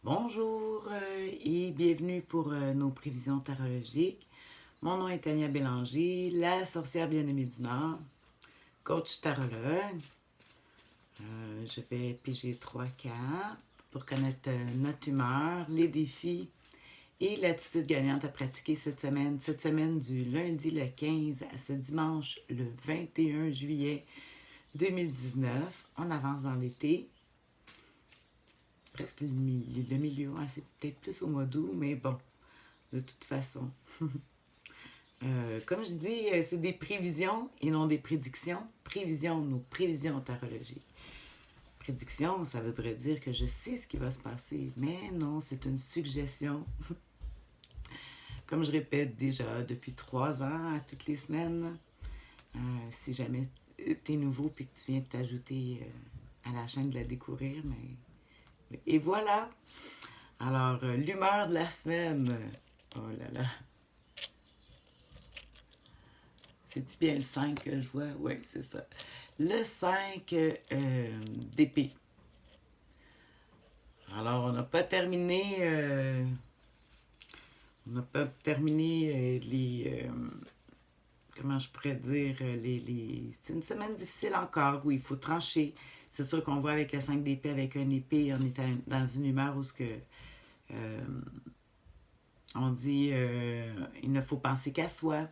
Bonjour et bienvenue pour nos prévisions tarologiques. Mon nom est Tania Bélanger, la sorcière bien-aimée du Nord, coach tarologue. Je vais piger 3 cartes pour connaître notre humeur, les défis et l'attitude gagnante à pratiquer cette semaine. Cette semaine du lundi le 15 à ce dimanche le 21 juillet 2019. On avance dans l'été. Presque le milieu, hein, c'est peut-être plus au mois d'août, mais bon, de toute façon. Comme je dis, c'est des prévisions et non des prédictions. Prévisions, nos prévisions tarologiques. Prédiction, ça voudrait dire que je sais ce qui va se passer, mais non, c'est une suggestion. Comme je répète déjà depuis 3 ans, à toutes les semaines, si jamais tu es nouveau et que tu viens de t'ajouter à la chaîne de la découvrir, mais... Et voilà! Alors, l'humeur de la semaine. Oh là là. C'est-tu bien le 5 que je vois? Oui, c'est ça. Le 5 d'épée. Alors, on n'a pas terminé... on n'a pas terminé les... comment je pourrais dire? C'est une semaine difficile encore où il faut trancher. C'est sûr qu'on voit avec le 5 d'épée, avec un épée, on est dans une humeur où ce que... on dit il ne faut penser qu'à soi.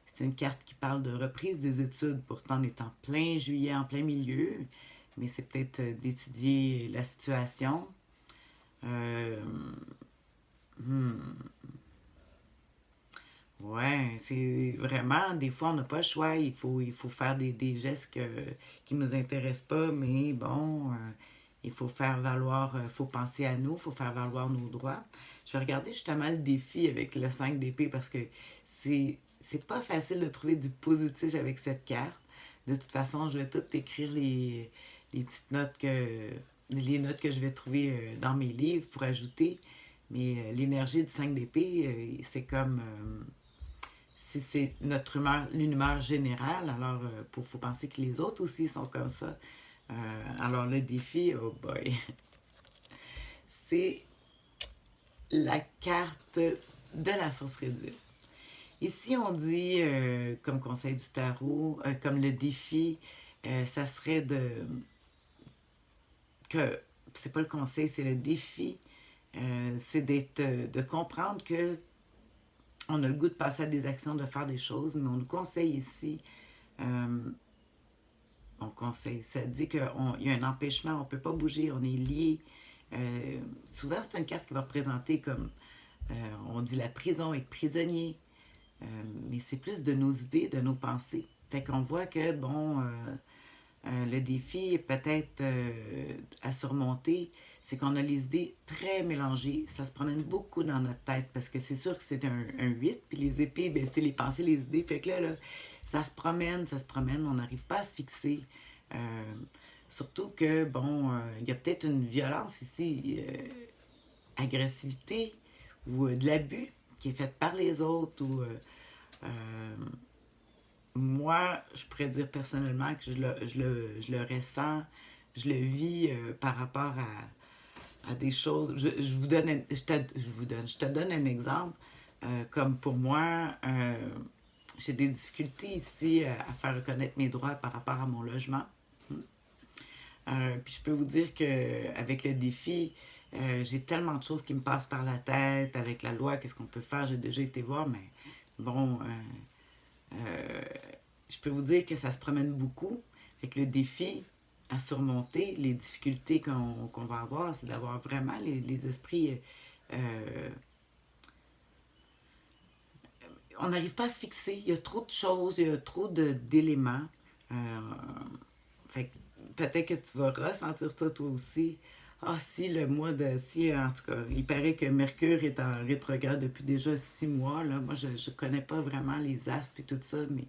C'est une carte qui parle de reprise des études. Pourtant, on est en plein juillet, en plein milieu. Mais c'est peut-être d'étudier la situation. Hmm, ouais, c'est vraiment, des fois, on n'a pas le choix. Il faut faire des gestes qui ne nous intéressent pas. Mais bon, il faut faire valoir, il faut penser à nous, il faut faire valoir nos droits. Je vais regarder justement le défi avec le 5 d'épée parce que c'est pas facile de trouver du positif avec cette carte. De toute façon, je vais tout écrire les petites notes les notes que je vais trouver dans mes livres pour ajouter. Mais l'énergie du 5 d'épée, c'est comme si c'est notre humeur, une humeur générale, alors il faut penser que les autres aussi sont comme ça. Alors le défi, oh boy, c'est la carte de la force réduite. Ici, on dit, comme conseil du tarot, comme le défi, ça serait que, c'est pas le conseil, c'est le défi, c'est de comprendre que on a le goût de passer à des actions, de faire des choses, mais on nous conseille ici, on conseille, ça dit qu'il y a un empêchement, on ne peut pas bouger, on est lié. Souvent, c'est une carte qui va représenter comme, on dit la prison, être prisonnier, mais c'est plus de nos idées, de nos pensées. Fait qu'on voit que, bon, le défi est peut-être à surmonter, c'est qu'on a les idées très mélangées. Ça se promène beaucoup dans notre tête parce que c'est sûr que c'est un 8, puis les épées, ben, c'est les pensées, les idées. Fait que là, ça se promène, on n'arrive pas à se fixer. Euh, Surtout que, bon, il y a peut-être une violence ici, agressivité ou de l'abus qui est fait par les autres ou moi, je pourrais dire personnellement que je le ressens, je le vis par rapport à des choses. Je te donne un exemple. Comme pour moi, j'ai des difficultés ici à faire reconnaître mes droits par rapport à mon logement. Puis je peux vous dire qu'avec le défi, j'ai tellement de choses qui me passent par la tête avec la loi, qu'est-ce qu'on peut faire. J'ai déjà été voir, mais bon, euh, je peux vous dire que ça se promène beaucoup. Fait que le défi à surmonter, les difficultés qu'on va avoir, c'est d'avoir vraiment les esprits. Euh, on n'arrive pas à se fixer. Il y a trop de choses, il y a trop d'éléments. Euh, Fait que peut-être que tu vas ressentir ça toi aussi. Ah, si le mois de... Si, en tout cas, il paraît que Mercure est en rétrograde depuis déjà 6 mois. Là. Moi, je ne connais pas vraiment les astres et tout ça, mais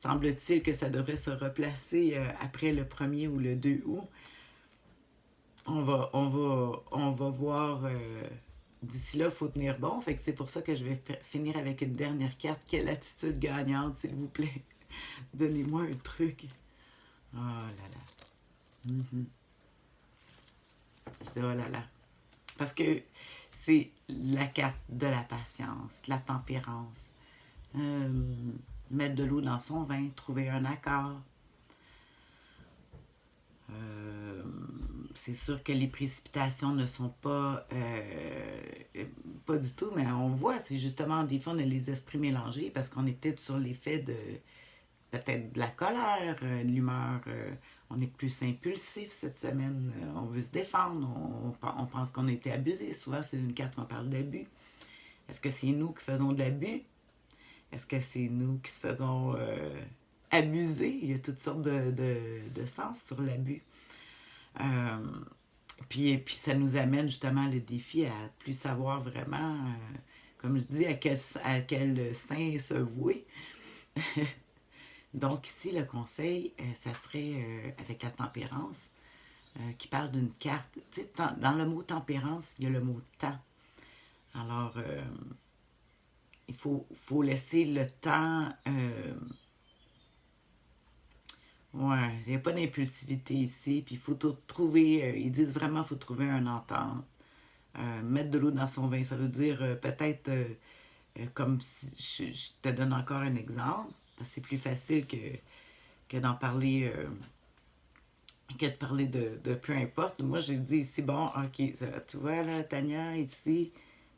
semble-t-il que ça devrait se replacer après le 1er ou le 2 août. On va voir... d'ici là, il faut tenir bon. Fait que c'est pour ça que je vais finir avec une dernière carte. Quelle attitude gagnante, s'il vous plaît. Donnez-moi un truc. Oh là là. Je dis, oh là là. Parce que c'est la carte de la patience, de la tempérance. Euh, Mettre de l'eau dans son vin, trouver un accord. Euh, c'est sûr que les précipitations ne sont pas du tout, mais on voit, c'est justement des fois on a les esprits mélangés parce qu'on était sur l'effet de peut-être de la colère, de l'humeur. On est plus impulsif cette semaine. On veut se défendre. On pense qu'on a été abusé. Souvent, c'est une carte qu'on parle d'abus. Est-ce que c'est nous qui faisons de l'abus? Est-ce que c'est nous qui se faisons abuser? Il y a toutes sortes de sens sur l'abus. Euh, puis ça nous amène justement le défi à plus savoir vraiment, comme je dis, à quel sein se vouer. Donc ici, le conseil, ça serait avec la tempérance, qui parle d'une carte. Tu sais, dans le mot tempérance, il y a le mot temps. Alors, il faut laisser le temps. Ouais, il n'y a pas d'impulsivité ici. Puis il faut trouver. Ils disent vraiment qu'il faut trouver un entente. Mettre de l'eau dans son vin, ça veut dire peut-être comme si je te donne encore un exemple. Parce que c'est plus facile que d'en parler. Que de parler de peu importe. Moi, j'ai dit ici, bon, ok, tu vois là, Tania, ici,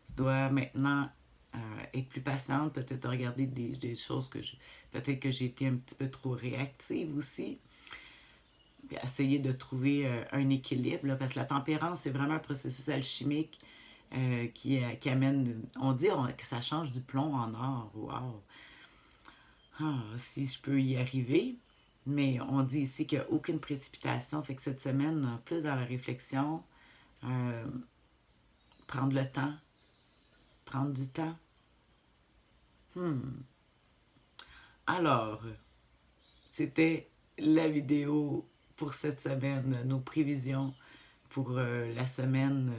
tu dois maintenant être plus patiente, peut-être regarder des choses peut-être que j'ai été un petit peu trop réactive aussi. Puis essayer de trouver un équilibre, là, parce que la tempérance, c'est vraiment un processus alchimique qui amène, on dit que ça change du plomb en or. Wow! Ah, si je peux y arriver. Mais on dit ici qu'il n'y a aucune précipitation. Fait que cette semaine, plus dans la réflexion, euh, prendre le temps, prendre du temps. Hmm. Alors, c'était la vidéo pour cette semaine, nos prévisions pour la semaine,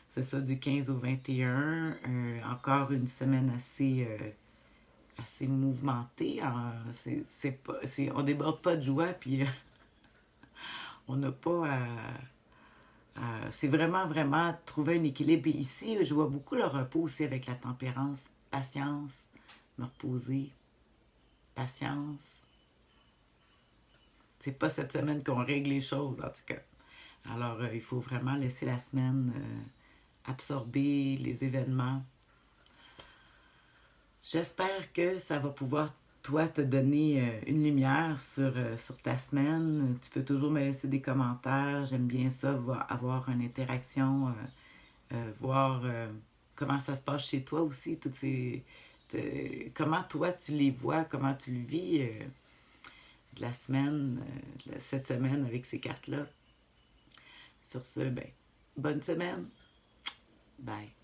c'est ça, du 15 au 21. Encore une semaine assez mouvementée. On déborde pas de joie, puis on n'a pas c'est vraiment, vraiment trouver un équilibre. Et ici, je vois beaucoup le repos aussi avec la tempérance. Patience, me reposer, patience. C'est pas cette semaine qu'on règle les choses, en tout cas. Alors, il faut vraiment laisser la semaine absorber les événements. J'espère que ça va pouvoir, toi, te donner une lumière sur ta semaine. Tu peux toujours me laisser des commentaires. J'aime bien ça, avoir une interaction, voir comment ça se passe chez toi aussi, comment toi tu les vois, comment tu le vis de la semaine, cette semaine avec ces cartes-là. Sur ce, ben, bonne semaine. Bye.